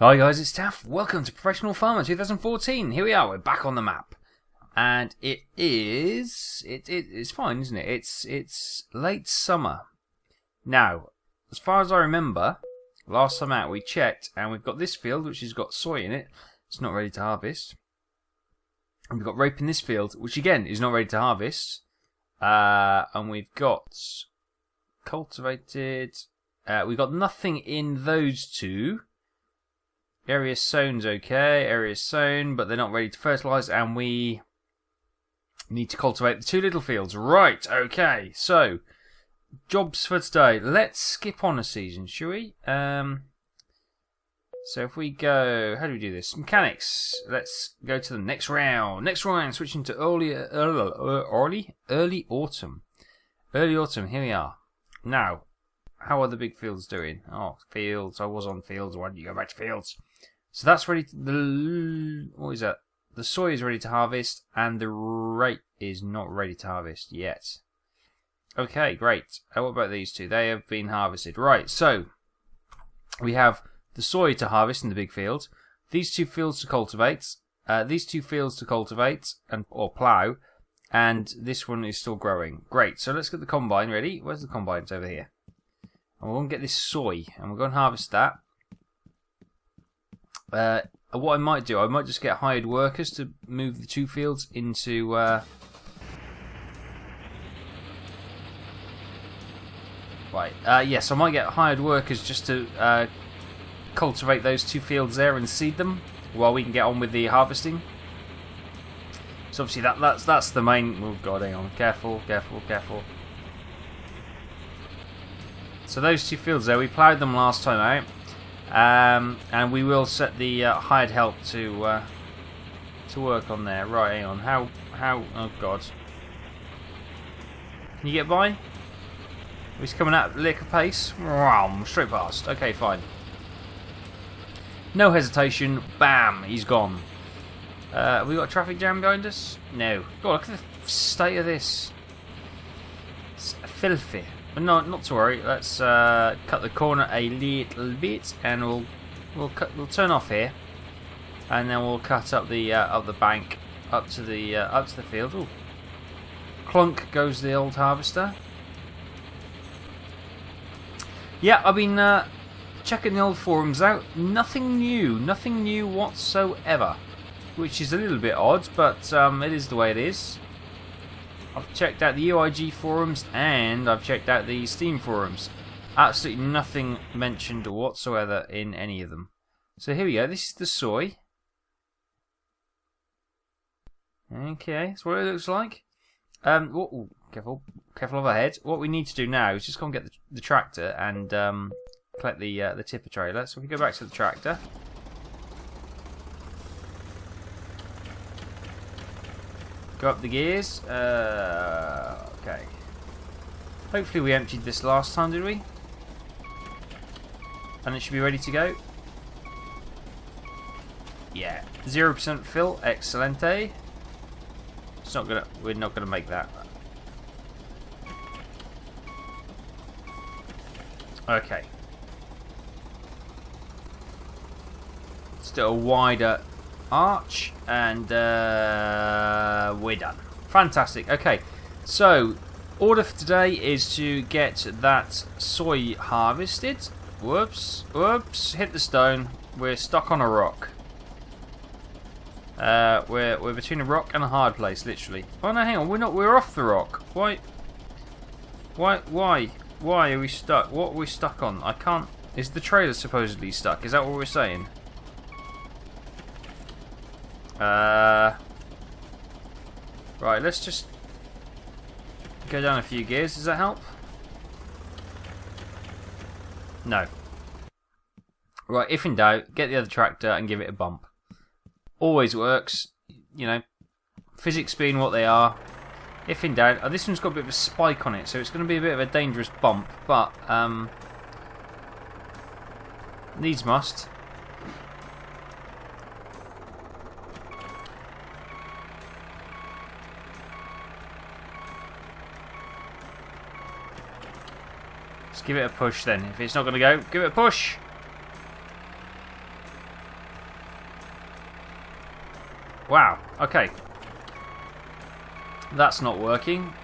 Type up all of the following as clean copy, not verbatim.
Hi guys, it's Taff. Welcome to Professional Farmer 2014. Here we are, we're back on the map. And it's fine, isn't it? It's late summer. Now, as far as I remember, last time out we checked and we've got this field which has got soy in it. It's not ready to harvest. And we've got rape in this field, which again is not ready to harvest. And we've got cultivated. We've got nothing in those two. Area sown's okay, area sown, but they're not ready to fertilise, and we need to cultivate the two little fields. Right, okay, so, jobs for today. Let's skip on a season, shall we? So if we go, how do we do this? Mechanics. Let's go to the next round. Next round, switching to early autumn. Early autumn, here we are. Now, how are the big fields doing? Oh, fields, I was on fields, why didn't you go back to fields? So that's ready to, what is that? The soy is ready to harvest, and the rape is not ready to harvest yet. Okay, great. What about these two? They have been harvested. Right, so we have the soy to harvest in the big field, these two fields to cultivate, or plough, and this one is still growing. Great, so let's get the combine ready. Where's the combine? It's over here. And we're going to get this soy, and we're going to harvest that. What I might do, I might just get hired workers to move the two fields into... yes, I might get hired workers just to cultivate those two fields there and seed them while we can get on with the harvesting. So obviously that's the main... Oh god, hang on. Careful. So those two fields there, we ploughed them last time out. And we will set the hired help to work on there. Right, hang on. How? Oh god. Can you get by? He's coming at a lick of pace. Straight past. Okay, fine. No hesitation. Bam, he's gone. We got a traffic jam behind us? No. God, look at the state of this. It's filthy. But no, not to worry. Let's cut the corner a little bit, and we'll turn off here, and then we'll cut up the bank up to the field. Ooh. Clunk goes the old harvester. Yeah, I've been checking the old forums out. Nothing new whatsoever, which is a little bit odd, but it is the way it is. I've checked out the UIG forums and I've checked out the Steam forums. Absolutely nothing mentioned whatsoever in any of them. So here we go. This is the soy. Okay, that's what it looks like. Careful overhead. What we need to do now is just go and get the tractor and collect the tipper trailer. So if we go back to the tractor. Go up the gears. Okay. Hopefully we emptied this last time, did we? And it should be ready to go. Yeah. 0% fill. Excelente. We're not gonna make that. Okay. Still a wider arch, and we're done. Fantastic. Okay, so order for today is to get that soy harvested. Whoops, hit the stone. We're stuck on a rock. We're between a rock and a hard place, literally. Oh no, hang on, we're off the rock. Why are we stuck? What are we stuck on? I can't. Is the trailer supposedly stuck? Is that what we're saying? Right, let's just go down a few gears. Does that help? No. Right, if in doubt, get the other tractor and give it a bump. Always works. You know, physics being what they are. If in doubt, this one's got a bit of a spike on it, so it's going to be a bit of a dangerous bump, but needs must. Give it a push then. If it's not going to go, give it a push. Wow, okay. That's not working.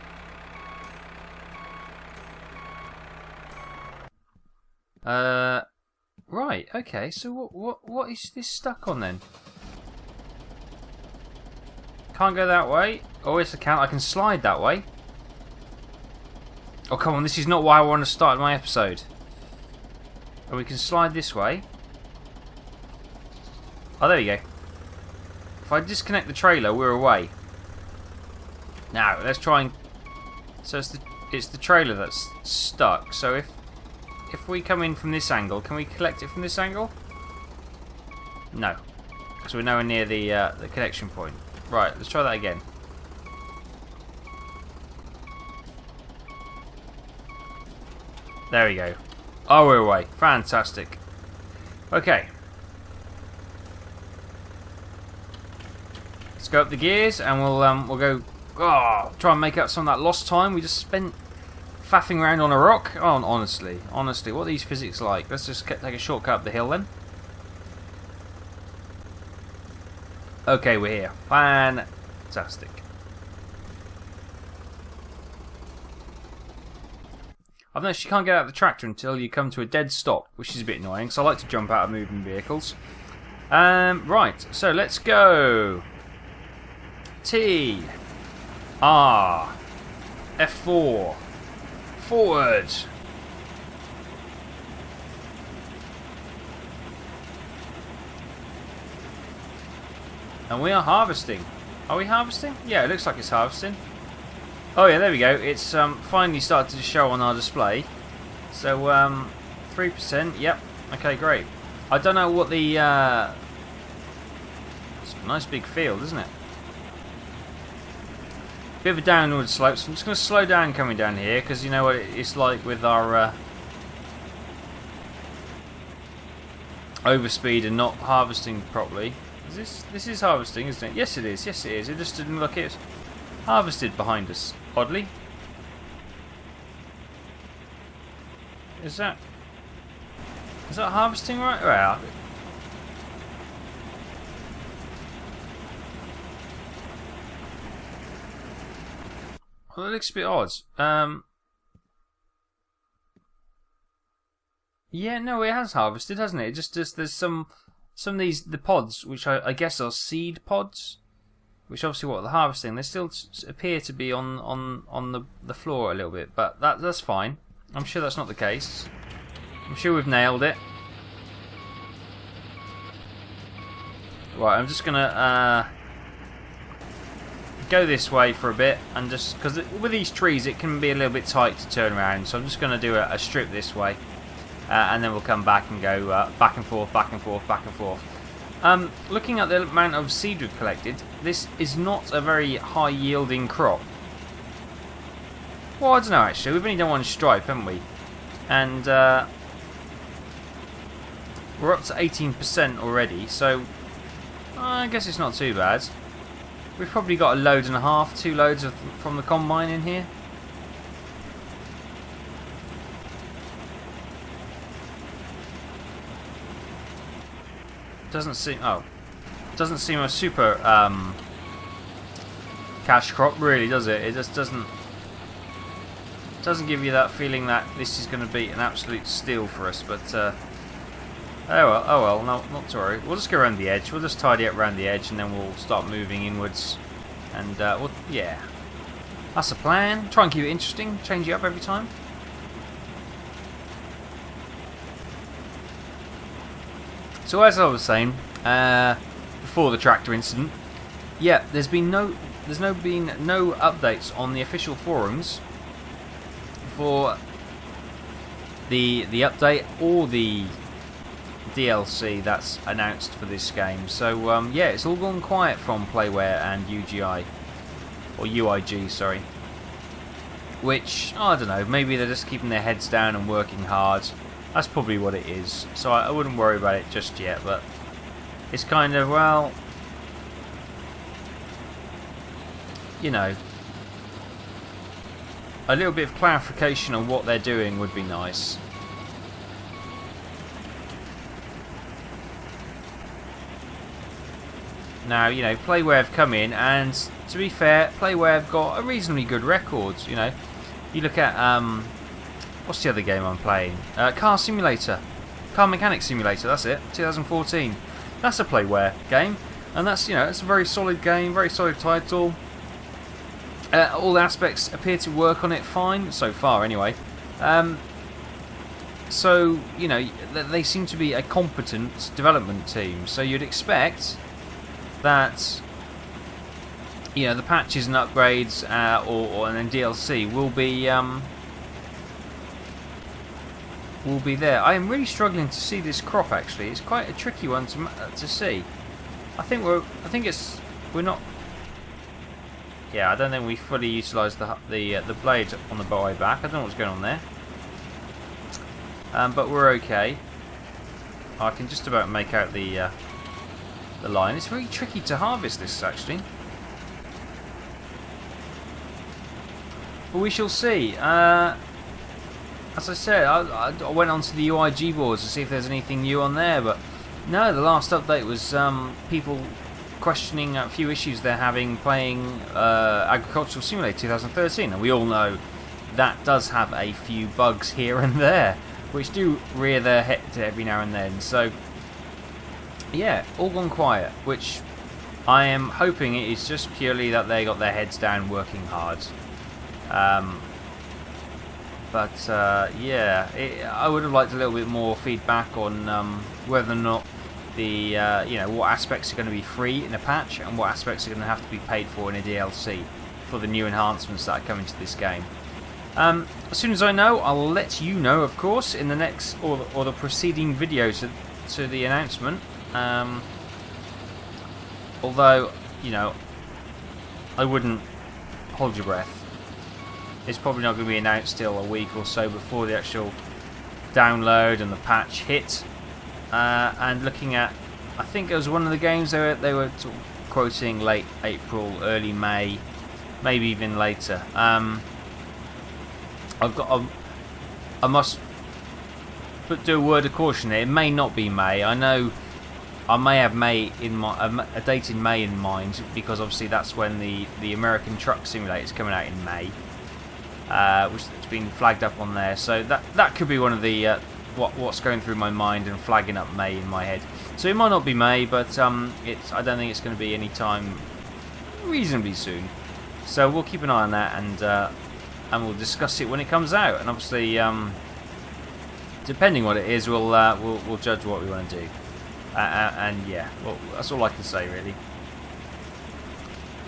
Right, okay, so what is this stuck on then? Can't go that way. Oh, yes I can. I can slide that way. Oh, come on, this is not why I want to start my episode. And we can slide this way. Oh, there we go. If I disconnect the trailer, we're away. Now, let's try and... So it's the trailer that's stuck. So if we come in from this angle, can we collect it from this angle? No. Because we're nowhere near the connection point. Right, let's try that again. There we go. Oh, we're away. Fantastic. Okay. Let's go up the gears and we'll go. Oh, try and make up some of that lost time we just spent faffing around on a rock. Oh, honestly, what are these physics like? Let's just take a shortcut up the hill then. Okay, we're here. Fantastic. I've noticed you can't get out of the tractor until you come to a dead stop, which is a bit annoying, so I like to jump out of moving vehicles. Right, so let's go. T. R. F4. Forward. And we are harvesting. Are we harvesting? Yeah, it looks like it's harvesting. Oh yeah, there we go. It's finally started to show on our display. So 3%. Yep. Okay, great. I don't know what the. It's a nice big field, isn't it? Bit of a downward slope. So I'm just going to slow down coming down here because you know what it's like with our overspeed and not harvesting properly. This is harvesting, isn't it? Yes, it is. Yes, it is. It just didn't look it. Harvested behind us, oddly. Is that harvesting right? Well, it looks a bit odd. Yeah, no, it has harvested, hasn't it? Just there's some of the pods, which I guess are seed pods. Which obviously what they're harvesting, they still appear to be on the floor a little bit, but that's fine. I'm sure that's not the case. I'm sure we've nailed it. Right, I'm just gonna go this way for a bit, and just because with these trees it can be a little bit tight to turn around, so I'm just gonna do a strip this way, and then we'll come back and go back and forth, back and forth, back and forth. Looking at the amount of seed we've collected, this is not a very high yielding crop. Well, I don't know actually, we've only done one stripe, haven't we? And we're up to 18% already, so I guess it's not too bad. We've probably got a load and a half, 2 loads from the combine in here. Doesn't seem a super cash crop, really, does it? It just doesn't give you that feeling that this is going to be an absolute steal for us. But oh well, no, not to worry. We'll just go around the edge. We'll just tidy up around the edge, and then we'll start moving inwards. And yeah, that's the plan. Try and keep it interesting. Change it up every time. So as I was saying before the tractor incident, yeah, there's been no updates on the official forums for the update or the DLC that's announced for this game. So yeah, it's all gone quiet from Playware and UGI or UIG, sorry. Which I don't know, maybe they're just keeping their heads down and working hard. That's probably what it is, so I wouldn't worry about it just yet, but it's kind of, well, you know, a little bit of clarification on what they're doing would be nice. Now, you know, Playware have come in, and to be fair, Playware have got a reasonably good record. You know, you look at what's the other game I'm playing? Car Simulator, Car Mechanic Simulator. That's it, 2014. That's a Playware game, and that's, you know, it's a very solid game, very solid title. All the aspects appear to work on it fine so far, anyway. So, you know, they seem to be a competent development team. So you'd expect that, you know, the patches and upgrades or and then DLC will be there. I am really struggling to see this crop. Actually, it's quite a tricky one to see. I think we're not. Yeah, I don't think we fully utilised the blade on the way back. I don't know what's going on there. But we're okay. I can just about make out the line. It's very tricky to harvest this, actually. But we shall see. As I said, I went onto the UIG boards to see if there's anything new on there, but no, the last update was people questioning a few issues they're having playing Agricultural Simulator 2013, and we all know that does have a few bugs here and there, which do rear their head every now and then. So yeah, all gone quiet, which I am hoping it is just purely that they got their heads down working hard. Yeah, I would have liked a little bit more feedback on whether or not the you know, what aspects are going to be free in a patch and what aspects are going to have to be paid for in a DLC for the new enhancements that are coming to this game. As soon as I know, I'll let you know, of course, in the next or the preceding video to the announcement. Although, you know, I wouldn't hold your breath. It's probably not going to be announced till a week or so before the actual download and the patch hit. And looking at, I think it was one of the games they were quoting late April, early May, maybe even later. I must do a word of caution here. It may not be May. I know I may have May in a date in May in mind, because obviously that's when the American Truck Simulator is coming out in May, which has been flagged up on there. So that could be one of the what's going through my mind and flagging up May in my head. So it might not be May, but I don't think it's going to be any time reasonably soon. So we'll keep an eye on that, and we'll discuss it when it comes out. And obviously, depending what it is, we'll judge what we want to do. And yeah, well, that's all I can say really.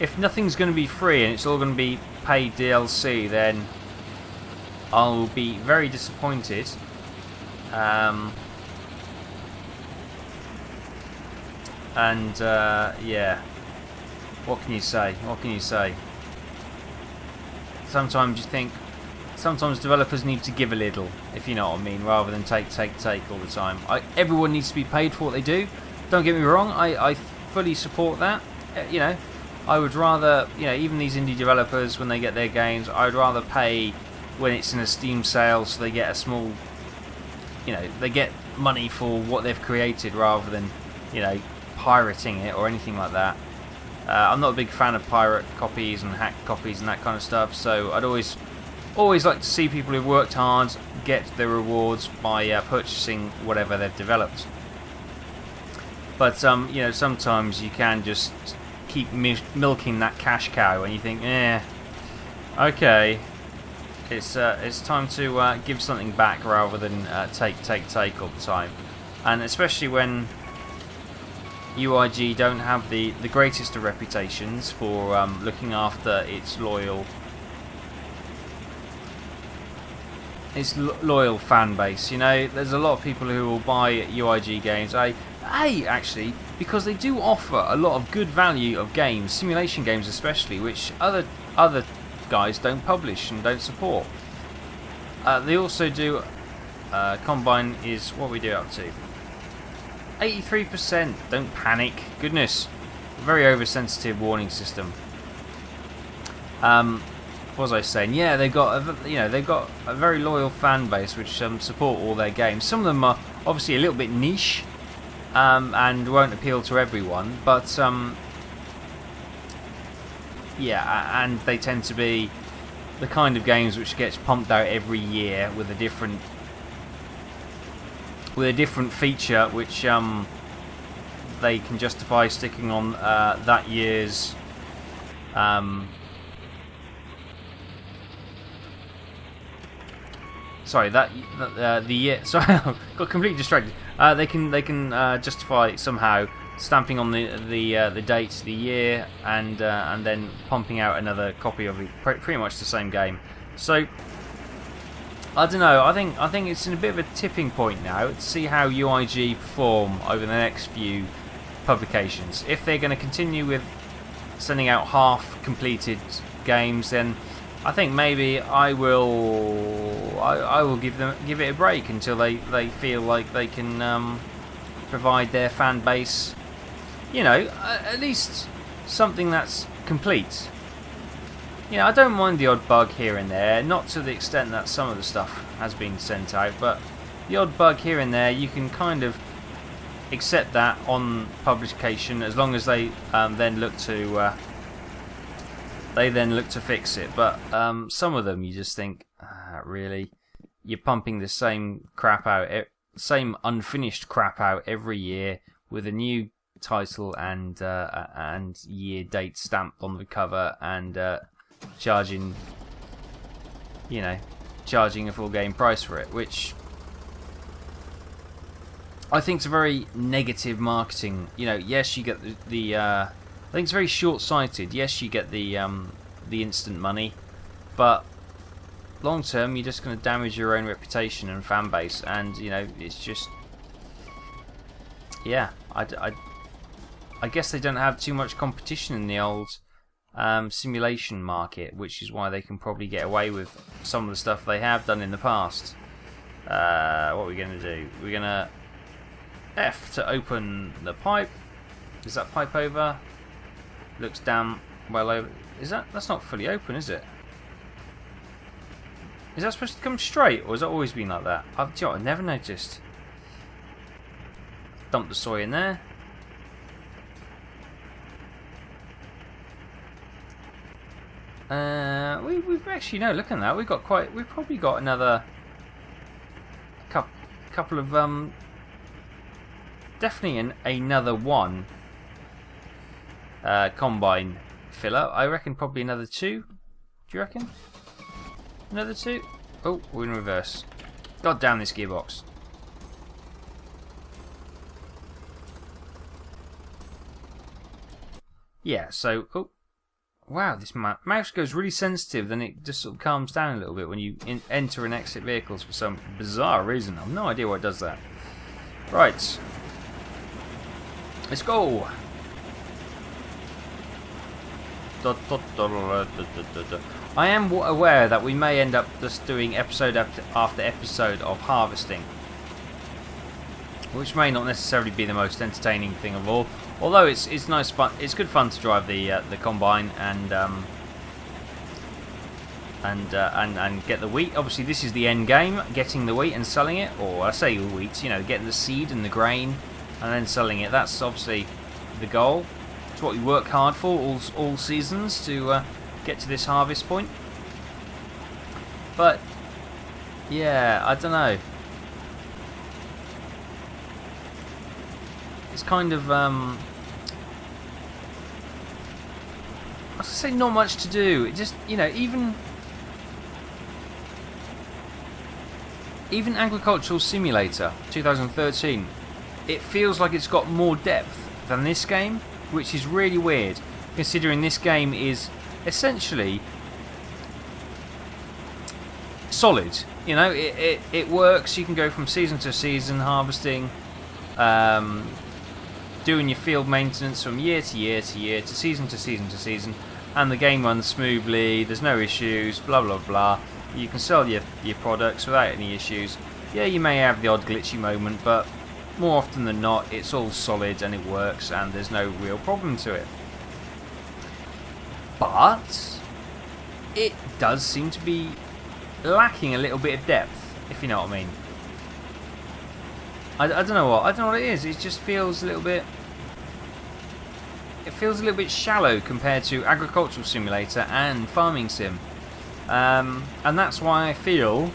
If nothing's going to be free and it's all going to be paid DLC, then I'll be very disappointed. Yeah, what can you say? What can you say? Sometimes you think, sometimes developers need to give a little, if you know what I mean, rather than take all the time. Everyone needs to be paid for what they do. Don't get me wrong, I fully support that. You know, I would rather, you know, even these indie developers, when they get their games, I would rather pay when it's in a Steam sale, so they get a small, you know, they get money for what they've created rather than, you know, pirating it or anything like that. I'm not a big fan of pirate copies and hack copies and that kind of stuff, so I'd always like to see people who've worked hard get their rewards by purchasing whatever they've developed. But you know, sometimes you can just keep milking that cash cow, and you think, okay, it's time to give something back rather than take all the time. And especially when UIG don't have the greatest of reputations for looking after its loyal fan base. You know, there's a lot of people who will buy UIG games. Actually, because they do offer a lot of good value of games, simulation games especially, which other guys don't publish and don't support. They also do. Combine is what we do up to. 83%. Don't panic. Goodness, very oversensitive warning system. What was I saying? Yeah, they've got a very loyal fan base which support all their games. Some of them are obviously a little bit niche and won't appeal to everyone, but Yeah, and they tend to be the kind of games which gets pumped out every year with a different feature, which they can justify sticking on that year's sorry, the year. Sorry, I got completely distracted. They can justify somehow stamping on the date, the year, and then pumping out another copy of it, pretty much the same game. So I don't know. I think it's in a bit of a tipping point now to see how UIG perform over the next few publications. If they're going to continue with sending out half-completed games, then I think maybe I will give it a break until they feel like they can provide their fan base, you know, at least something that's complete. You know, I don't mind the odd bug here and there, not to the extent that some of the stuff has been sent out, but the odd bug here and there, you can kind of accept that on publication as long as they then look to fix it. But some of them, you just think, really, you're pumping the same crap out, same unfinished crap out every year with a new title and year date stamped on the cover, and charging a full game price for it, which I think is a very negative marketing. You know, yes, you get the I think it's very short-sighted. Yes, you get the instant money, but long term, you're just going to damage your own reputation and fan base, and you know, it's just, yeah, I guess they don't have too much competition in the old simulation market, which is why they can probably get away with some of the stuff they have done in the past. What are we going to do? We're going to F to open the pipe. Is that pipe over? Looks damn well over. That's not fully open, is it? Is that supposed to come straight, or has it always been like that? I've never noticed. Dump the soy in there. We've actually, no, look at that. We've probably got another couple of definitely another one combine filler. I reckon probably another 2. Do you reckon? Another 2? Oh, we're in reverse. God damn this gearbox. Yeah, so, oh, wow, this mouse goes really sensitive, then it just sort of calms down a little bit when you enter and exit vehicles for some bizarre reason. I have no idea why it does that. Right. Let's go. I am aware that we may end up just doing episode after episode of harvesting, which may not necessarily be the most entertaining thing of all. Although it's nice fun, it's good fun to drive the combine and get the wheat. Obviously, this is the end game: getting the wheat and selling it. Or I say the wheat, you know, getting the seed and the grain, and then selling it. That's obviously the goal. It's what we work hard for all seasons to get to this harvest point. But yeah, I don't know. It's kind of I was gonna say not much to do. It just, you know, even Agricultural Simulator 2013, it feels like it's got more depth than this game, which is really weird, considering this game is essentially solid. You know, it works. You can go from season to season harvesting, doing your field maintenance from year to year to year, to season to season to season, and the game runs smoothly. There's no issues, blah blah blah. You can sell your products without any issues. Yeah, you may have the odd glitchy moment, but more often than not, it's all solid and it works, and there's no real problem to it. But it does seem to be lacking a little bit of depth, if you know what I mean. I don't know what it is. It just feels a little bit. it feels a little bit shallow compared to Agricultural Simulator and Farming Sim. And that's why I feel,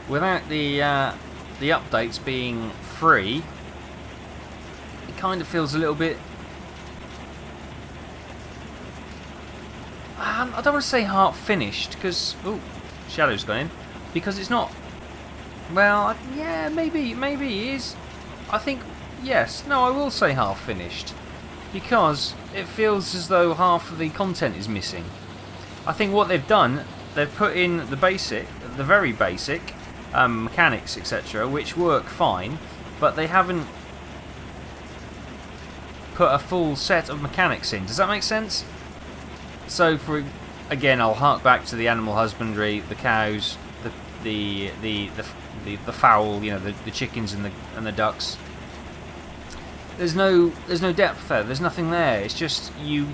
without the updates being free, it kind of feels a little bit... I don't want to say half finished, because... Oh, Shadow's gone in. Because it's not... Well, yeah, maybe it is. I think, yes. No, I will say half finished. Because it feels as though half of the content is missing. I think what they've done, they've put in the very basic mechanics, etc., which work fine, but they haven't put a full set of mechanics in. Does that make sense? So, again, I'll hark back to the animal husbandry, the cows, the fowl, you know, the chickens and the ducks. There's no depth there. There's nothing there. It's just you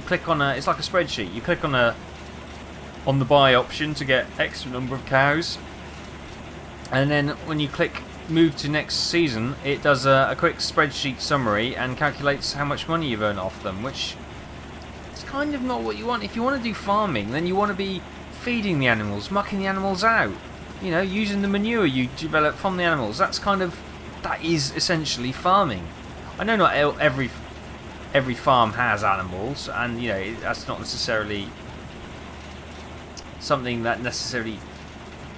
click on it's like a spreadsheet. You click on the buy option to get X number of cows, and then when you click move to next season, it does a quick spreadsheet summary and calculates how much money you've earned off them, which is kind of not what you want. If you want to do farming, then you want to be feeding the animals, mucking the animals out, you know, using the manure you develop from the animals. That is essentially farming. I know not every farm has animals, and you know that's not necessarily something that necessarily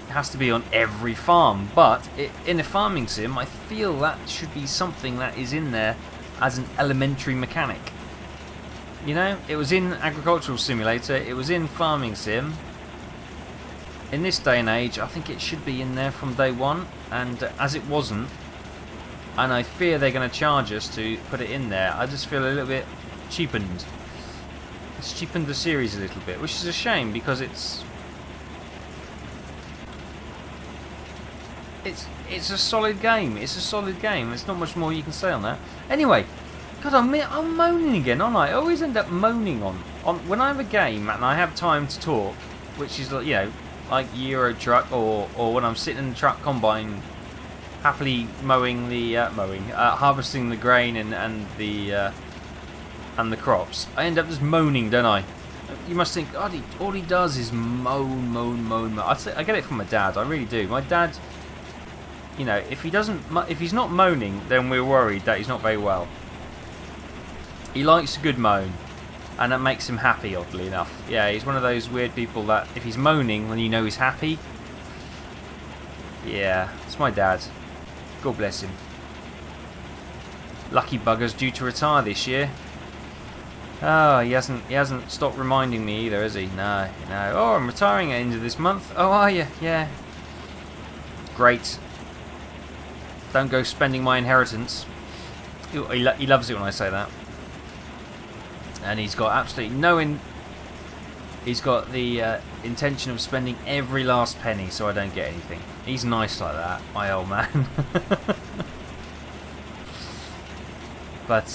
has to be on every farm, but in a farming sim I feel that should be something that is in there as an elementary mechanic. You know, it was in Agricultural Simulator, it was in Farming Sim. In this day and age I think it should be in there from day one, and as it wasn't, and I fear they're going to charge us to put it in there, I just feel a little bit cheapened. It's cheapened the series a little bit, which is a shame, because it's a solid game. It's a solid game. There's not much more you can say on that. Anyway, God, I'm moaning again, aren't I? I always end up moaning on when I have a game and I have time to talk, which is, you know, like Euro Truck, or when I'm sitting in the truck combine, happily mowing the harvesting the grain and the crops. I end up just moaning, don't I? You must think, God, all he does is moan. I get it from my dad. I really do. My dad, you know, if he's not moaning, then we're worried that he's not very well. He likes a good moan, and that makes him happy, oddly enough. Yeah, he's one of those weird people that if he's moaning, then you know he's happy. Yeah, it's my dad. God bless him. Lucky bugger's due to retire this year. Oh, he hasn't stopped reminding me either, has he? No. Oh, I'm retiring at the end of this month. Oh, are you? Yeah. Great. Don't go spending my inheritance. He loves it when I say that. And he's got absolutely he's got the intention of spending every last penny so I don't get anything. He's nice like that, my old man. But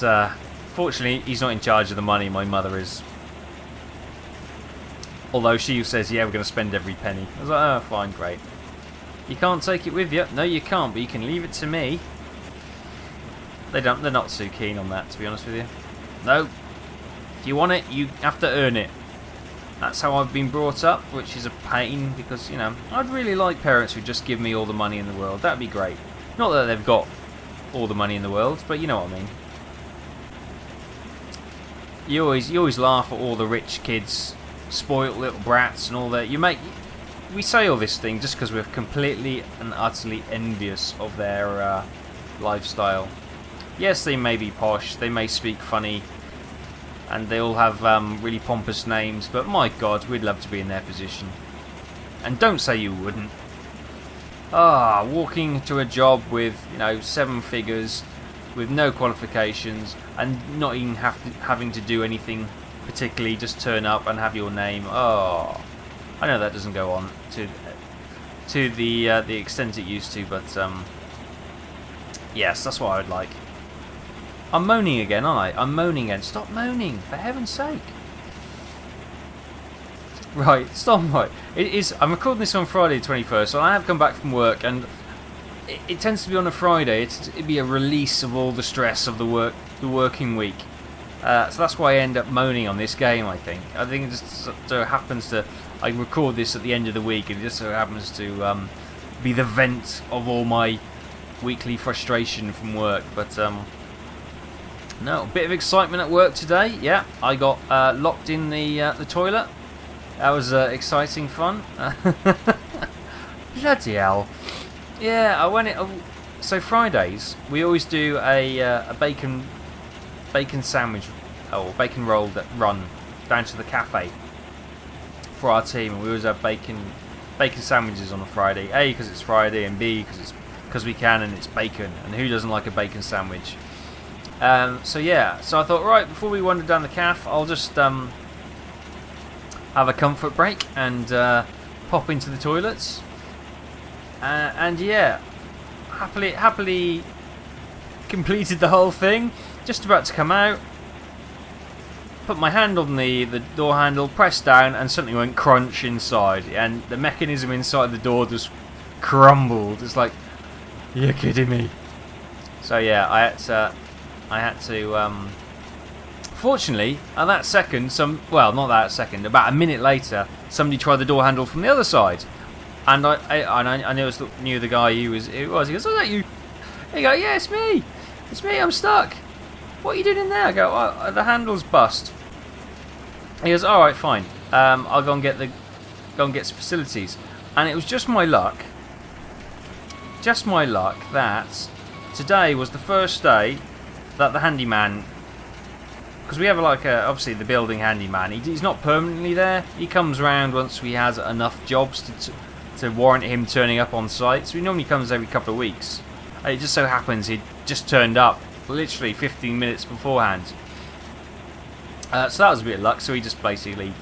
fortunately, he's not in charge of the money. My mother is. Although she says, yeah, we're going to spend every penny. I was like, oh, fine, great. You can't take it with you. No, you can't, but you can leave it to me. They're not too keen on that, to be honest with you. No. If you want it, you have to earn it. That's how I've been brought up, which is a pain, because, you know, I'd really like parents who just give me all the money in the world. That'd be great. Not that they've got all the money in the world, but you know what I mean. You always laugh at all the rich kids, spoiled little brats and all that. We say all this thing just because we're completely and utterly envious of their lifestyle. Yes, they may be posh, they may speak funny, and they all have really pompous names, but my God, we'd love to be in their position. And don't say you wouldn't. Walking to a job with, you know, 7 figures, with no qualifications, and not even having to do anything particularly, just turn up and have your name. I know that doesn't go on to the extent it used to, but yes, that's what I would like. I'm moaning again, aren't I? I'm moaning again. Stop moaning, for heaven's sake. Right, stop. Right. I'm recording this on Friday the 21st, so I have come back from work, and it tends to be on a Friday. It'd be a release of all the stress of the working week. So that's why I end up moaning on this game, I think. I think it just so happens to... I record this at the end of the week, and it just so happens to be the vent of all my weekly frustration from work. But, no, a bit of excitement at work today. Yeah, I got locked in the toilet. That was exciting fun. Bloody hell. Yeah, I went... So Fridays, we always do a bacon sandwich or bacon roll that run down to the cafe for our team, and we always have bacon sandwiches on a Friday. A, because it's Friday, and B, because we can, and it's bacon, and who doesn't like a bacon sandwich? So yeah, so I thought, right, before we wander down the calf, I'll just have a comfort break and pop into the toilets, and yeah, happily completed the whole thing. Just about to come out, put my hand on the door handle, pressed down, and something went crunch inside, and the mechanism inside the door just crumbled. It's like, you're kidding me. So yeah, I had to fortunately, at that second, not that second, about a minute later, somebody tried the door handle from the other side, and I knew the guy who it was. He goes, "Oh, is that you?" He goes, "Yeah, it's me. It's me. I'm stuck. What are you doing in there?" I go, "Oh, the handle's bust." He goes, "All right, fine. I'll go and get some facilities." And it was just my luck that today was the first day that the handyman, because we have obviously the building handyman. He's not permanently there. He comes around once we has enough jobs to warrant him turning up on site. So he normally comes every couple of weeks. It just so happens he just turned up literally 15 minutes beforehand. So that was a bit of luck. So he just basically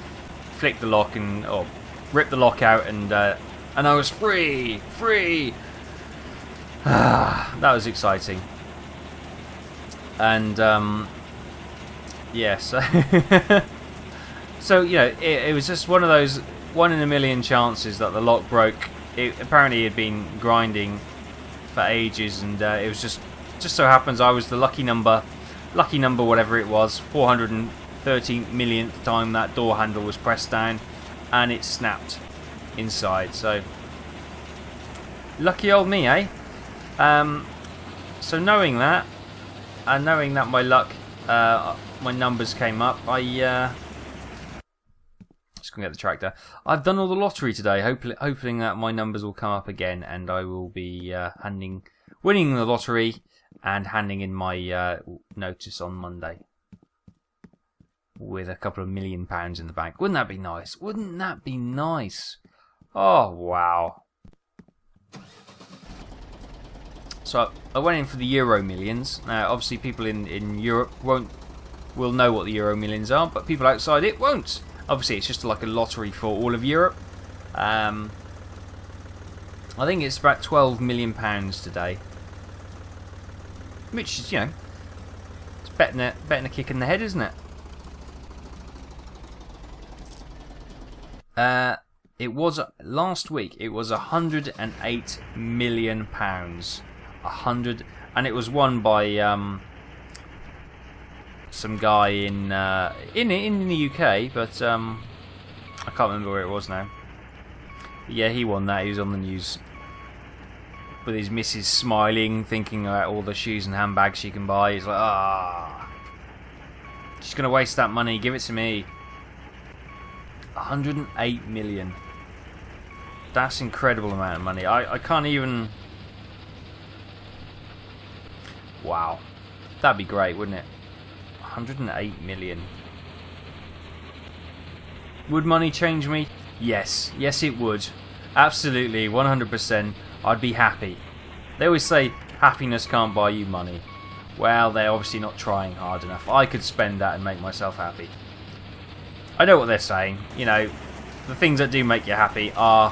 flicked the lock or ripped the lock out, and I was free. That was exciting. And yeah, so so you know, it was just one of those 1 in a million chances that the lock broke. Apparently he had been grinding for ages, and it was just so happens I was the lucky number whatever it was, 413 millionth time that door handle was pressed down, and it snapped inside. So lucky old me, eh? So knowing that, and knowing that my luck, my numbers came up, I just gonna get the tractor. I've done all the lottery today, hoping that my numbers will come up again, and I will be winning the lottery and handing in my notice on Monday with a couple of £1 million in the bank. Wouldn't that be nice? Wouldn't that be nice? Oh wow! So I went in for the Euro Millions. Now, obviously, people in Europe will know what the Euro Millions are, but people outside it won't. Obviously, it's just like a lottery for all of Europe. I think it's about £12 million today, which is, you know, it's betting a kick in the head, isn't it? It was last week. It was £108 million. 100, and it was won by some guy in the UK, but I can't remember where it was now. But yeah, he won that. He was on the news with his missus smiling, thinking about all the shoes and handbags she can buy. He's like, she's gonna waste that money. Give it to me. 108 million. That's an incredible amount of money. I can't even. Wow, that'd be great, wouldn't it? 108 million. Would money change me? Yes, it would. Absolutely, 100%. I'd be happy. They always say happiness can't buy you money. Well, they're obviously not trying hard enough. I could spend that and make myself happy. I know what they're saying. You know, the things that do make you happy are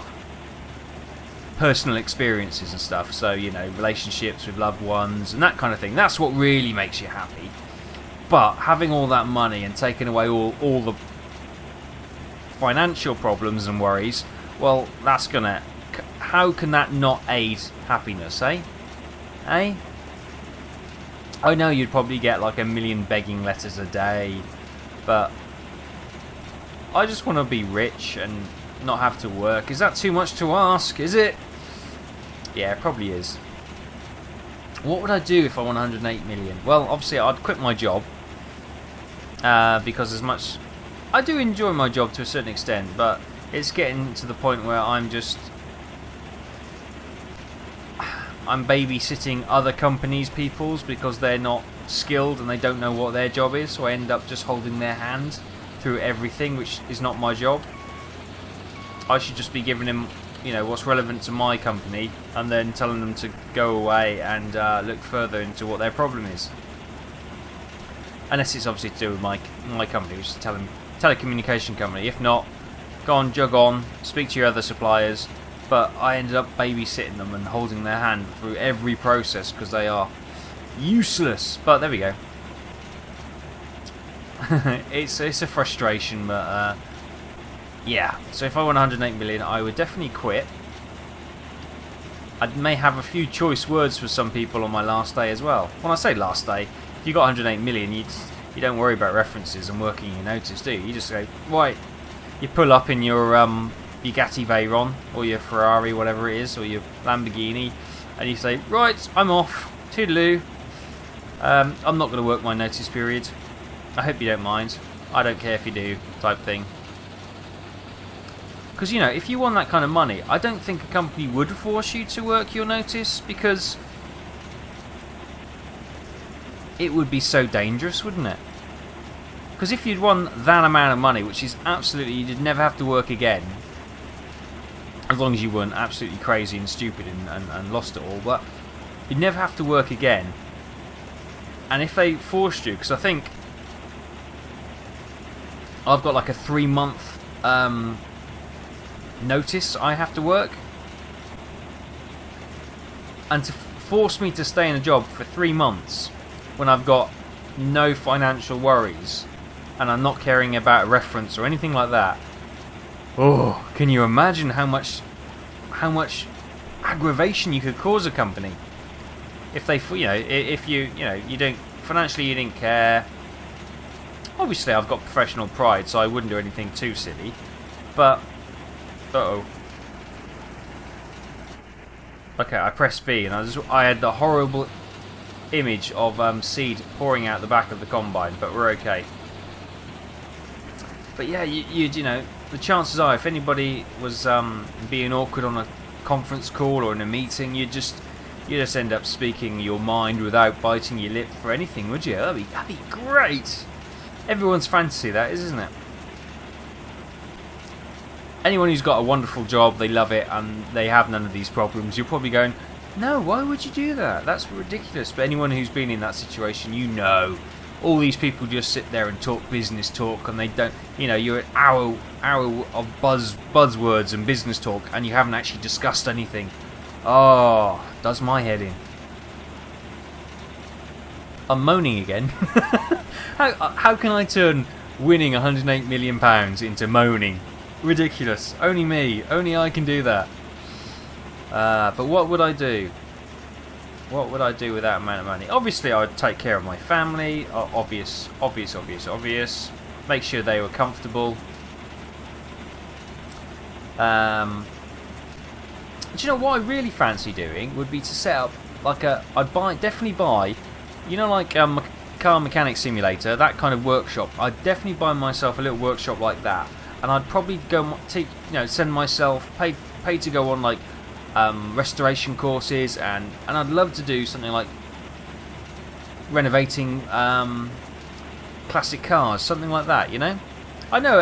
personal experiences and stuff, so, you know, relationships with loved ones and that kind of thing. That's what really makes you happy. But having all that money and taking away all the financial problems and worries, well, that's gonna... How can that not aid happiness, eh? I know you'd probably get like 1,000,000 begging letters a day, but I just want to be rich and not have to work. Is that too much to ask? Is it? Yeah, it probably is. What would I do if I won 108 million? Well, obviously I'd quit my job because as much I do enjoy my job to a certain extent, but it's getting to the point where I'm babysitting other companies' peoples because they're not skilled and they don't know what their job is, so I end up just holding their hand through everything, which is not my job. I should just be giving them, you know, what's relevant to my company and then telling them to go away and look further into what their problem is. Unless it's obviously to do with my company, which is a telecommunication company. If not, go on, jog on, speak to your other suppliers. But I ended up babysitting them and holding their hand through every process because they are useless. But there we go. it's a frustration, but yeah. So if I won 108 million, I would definitely quit. I may have a few choice words for some people on my last day as well. When I say last day, if you got 108 million, you don't worry about references and working your notice, do you? You just go, right, you pull up in your Bugatti Veyron or your Ferrari, whatever it is, or your Lamborghini, and you say, right, I'm off, toodaloo. I'm not going to work my notice period. I hope you don't mind. I don't care if you do, type thing. Because, you know, if you won that kind of money, I don't think a company would force you to work your notice, because it would be so dangerous, wouldn't it? Because if you'd won that amount of money, which is absolutely, you'd never have to work again, as long as you weren't absolutely crazy and stupid and lost it all, but you'd never have to work again. And if they forced you, because I think I've got like a 3-month notice I have to work, and to force me to stay in a job for 3 months when I've got no financial worries and I'm not caring about a reference or anything like that, oh, can you imagine how much aggravation you could cause a company if they, you know, if you don't financially, you didn't care. Obviously I've got professional pride, so I wouldn't do anything too silly, but okay, I pressed V and I had the horrible image of seed pouring out the back of the combine, but we're okay. But yeah, you know, the chances are, if anybody was being awkward on a conference call or in a meeting, you just end up speaking your mind without biting your lip for anything, would you? That'd be great. Everyone's fantasy, that is, isn't it? Anyone who's got a wonderful job, they love it, and they have none of these problems, you're probably going, no, why would you do that? That's ridiculous. But anyone who's been in that situation, you know, all these people just sit there and talk business talk, and they don't, you know, you're an hour of buzzwords and business talk, and you haven't actually discussed anything. Oh, does my head in. I'm moaning again. How can I turn winning £108 million into moaning? Ridiculous. Only me. Only I can do that. But what would I do? What would I do with that amount of money? Obviously, I'd take care of my family. Obvious. Make sure they were comfortable. Do you know what I really fancy doing? Would be to set up like I'd definitely buy, you know, like car mechanic simulator, that kind of workshop. I'd definitely buy myself a little workshop like that, and I'd probably go send myself pay to go on like restoration courses, and I'd love to do something like renovating classic cars, something like that, you know. I know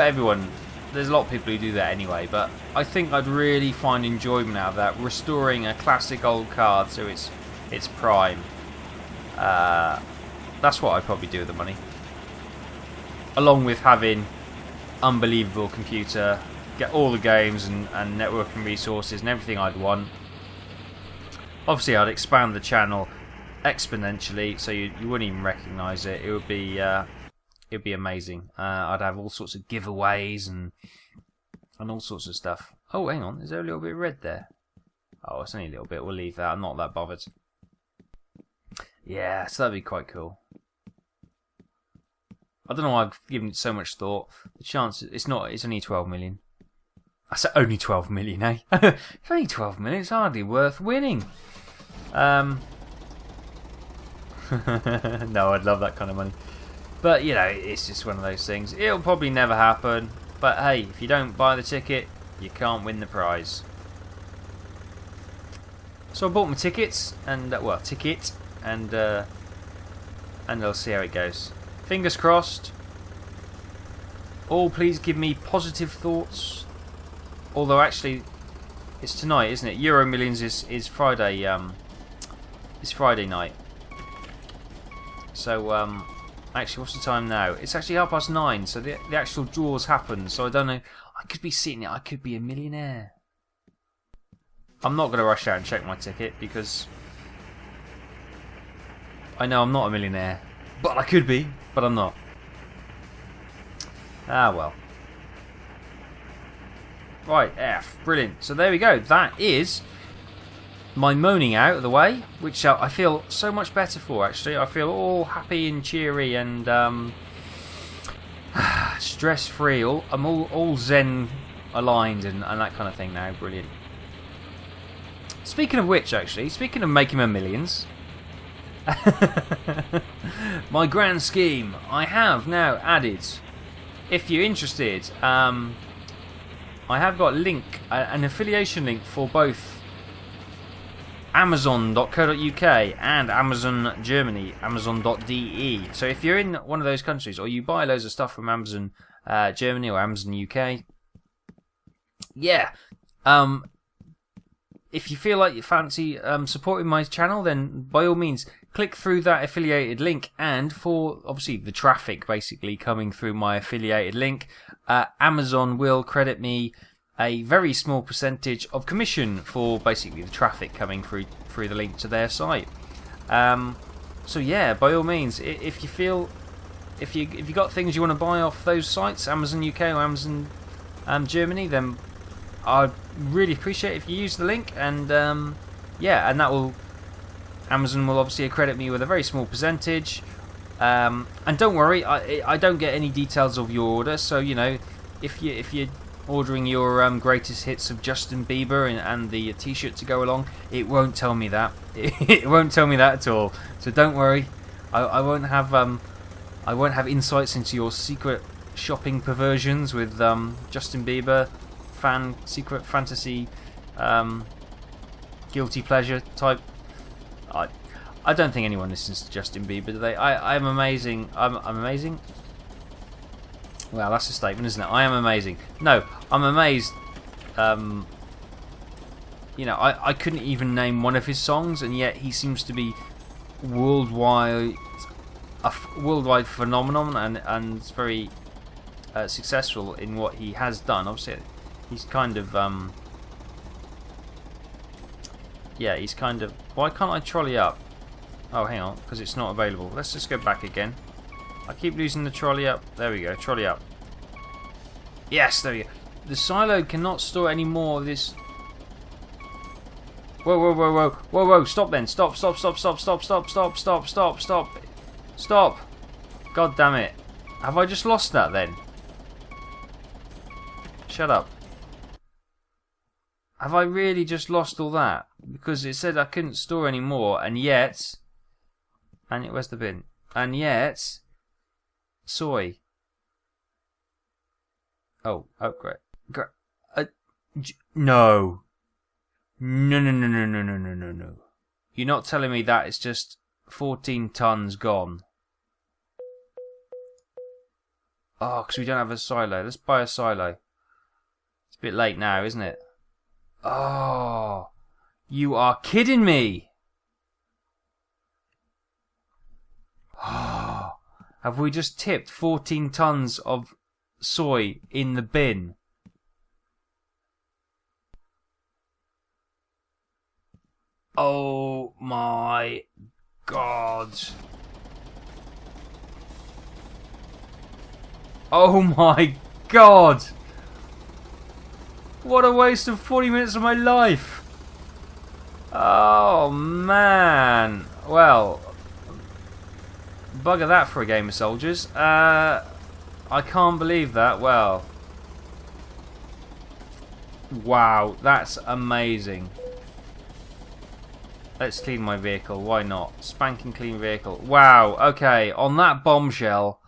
there's a lot of people who do that anyway, but I think I'd really find enjoyment out of that, restoring a classic old car to its prime. That's what I'd probably do with the money, along with having unbelievable computer, get all the games and networking resources and everything I'd want. Obviously I'd expand the channel exponentially, so you wouldn't even recognise it. It'd be amazing. I'd have all sorts of giveaways and all sorts of stuff. Oh, hang on, is there a little bit of red there? Oh, it's only a little bit, we'll leave that, I'm not that bothered. Yeah, so that'd be quite cool. I don't know why I've given it so much thought. The chance, it's only 12 million. I said only 12 million, eh? It's only 12 million, it's hardly worth winning. No, I'd love that kind of money. But, you know, it's just one of those things. It'll probably never happen. But hey, if you don't buy the ticket, you can't win the prize. So I bought my tickets, and, and I'll see how it goes. Fingers crossed. All please give me positive thoughts. Although actually, it's tonight, isn't it? Euro Millions is Friday. It's Friday night. So actually, what's the time now? It's actually 9:30. So the actual draws happen. So I don't know. I could be sitting it. I could be a millionaire. I'm not going to rush out and check my ticket because I know I'm not a millionaire. But I could be, but I'm not. Ah, well. Right, F. Brilliant. So there we go. That is my moaning out of the way, which I feel so much better for, actually. I feel all happy and cheery and stress-free. I'm all zen aligned and that kind of thing now. Brilliant. Speaking of which, actually, speaking of making my millions... my grand scheme, I have now added, if you're interested, I have got an affiliation link for both Amazon.co.uk and Amazon Germany, Amazon.de. So if you're in one of those countries or you buy loads of stuff from Amazon Germany or Amazon UK, yeah, if you feel like you fancy supporting my channel, then by all means click through that affiliated link, and for obviously the traffic basically coming through my affiliated link, Amazon will credit me a very small percentage of commission for basically the traffic coming through the link to their site. So yeah, by all means, if you feel if you got things you want to buy off those sites, Amazon UK or Amazon Germany, then I'd really appreciate if you use the link, and yeah, and that will Amazon will obviously accredit me with a very small percentage. And don't worry, I don't get any details of your order. So you know, if you're ordering your greatest hits of Justin Bieber and the T-shirt to go along, it won't tell me that. It won't tell me that at all. So don't worry, I won't have insights into your secret shopping perversions with Justin Bieber secret fantasy guilty pleasure type. I don't think anyone listens to Justin Bieber, do they? I'm amazing. I'm amazing. Well, that's a statement, isn't it? I am amazing. No, I'm amazed. You know, I couldn't even name one of his songs, and yet he seems to be worldwide phenomenon, and very successful in what he has done. Obviously, he's kind of yeah, he's kind of... Why can't I trolley up? Oh, hang on, because it's not available. Let's just go back again. I keep losing the trolley up. There we go, trolley up. Yes, there we go. The silo cannot store any more of this... Whoa, whoa, whoa, whoa, whoa, whoa, stop then. Stop. Stop. God damn it. Have I just lost that then? Shut up. Have I really just lost all that? Because it said I couldn't store any more, and yet... where's the bin? And yet... Soy. Oh, great. No. No. You're not telling me that it's just 14 tons gone. Oh, because we don't have a silo. Let's buy a silo. It's a bit late now, isn't it? Oh, you are kidding me. Oh, have we just tipped 14 tons of soy in the bin? Oh my God. Oh my God. What a waste of 40 minutes of my life. Oh man. Well, bugger that for a game of soldiers. I can't believe that. Well, wow, that's amazing. Let's clean my vehicle. Why not? Spanking clean vehicle. Wow. Okay. On that bombshell,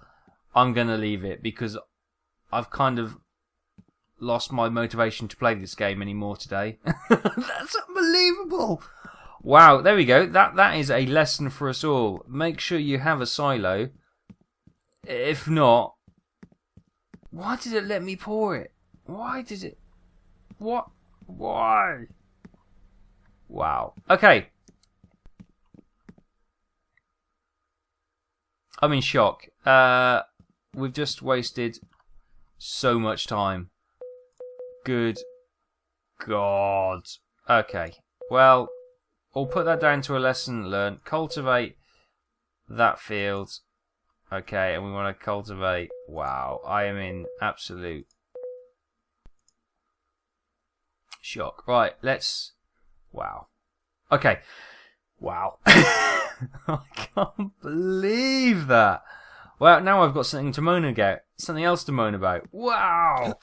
I'm going to leave it because I've kind of lost my motivation to play this game anymore today. That's unbelievable. Wow. There we go. That is a lesson for us all. Make sure you have a silo. If not, why did it let me pour it? Why did it? What? Why? Wow. Okay. I'm in shock. We've just wasted so much time. Good God. Okay. Well, we'll put that down to a lesson learned. Cultivate that field. Okay, and we want to cultivate. Wow, I am in absolute shock. Right, let's. Wow. Okay. Wow. I can't believe that. Well, now I've got something to moan about. Something else to moan about. Wow.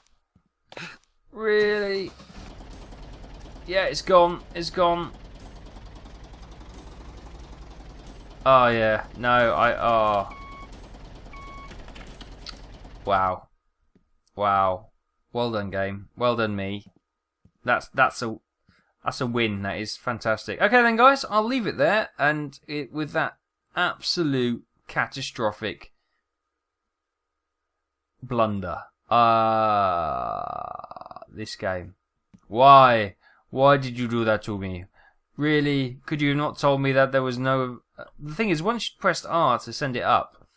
Really? Yeah, it's gone. It's gone. Oh, yeah. No, oh. Wow. Wow. Well done, game. Well done, me. That's a win. That is fantastic. Okay then, guys, I'll leave it there. And with that absolute catastrophic blunder. This game. Why? Why did you do that to me? Really? Could you have not told me that there was no... The thing is, once you pressed R to send it up,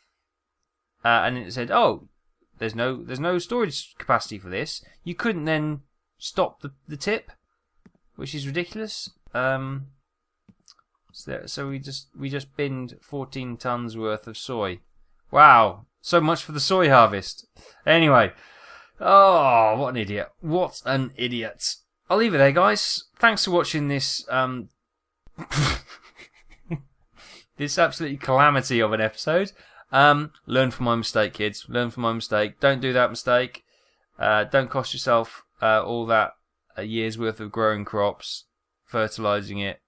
and it said, "Oh, there's no storage capacity for this," you couldn't then stop the tip, which is ridiculous. So we just binned 14 tons worth of soy. Wow, so much for the soy harvest. Anyway, oh, what an idiot! What an idiot! I'll leave it there, guys. Thanks for watching this this absolutely calamity of an episode. Learn from my mistake, kids. Learn from my mistake. Don't do that mistake. Don't cost yourself all that a year's worth of growing crops, fertilizing it,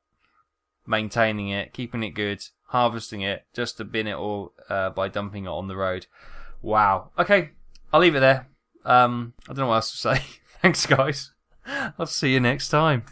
maintaining it, keeping it good, harvesting it, just to bin it all by dumping it on the road. Wow. Okay, I'll leave it there. I don't know what else to say. Thanks, guys. I'll see you next time.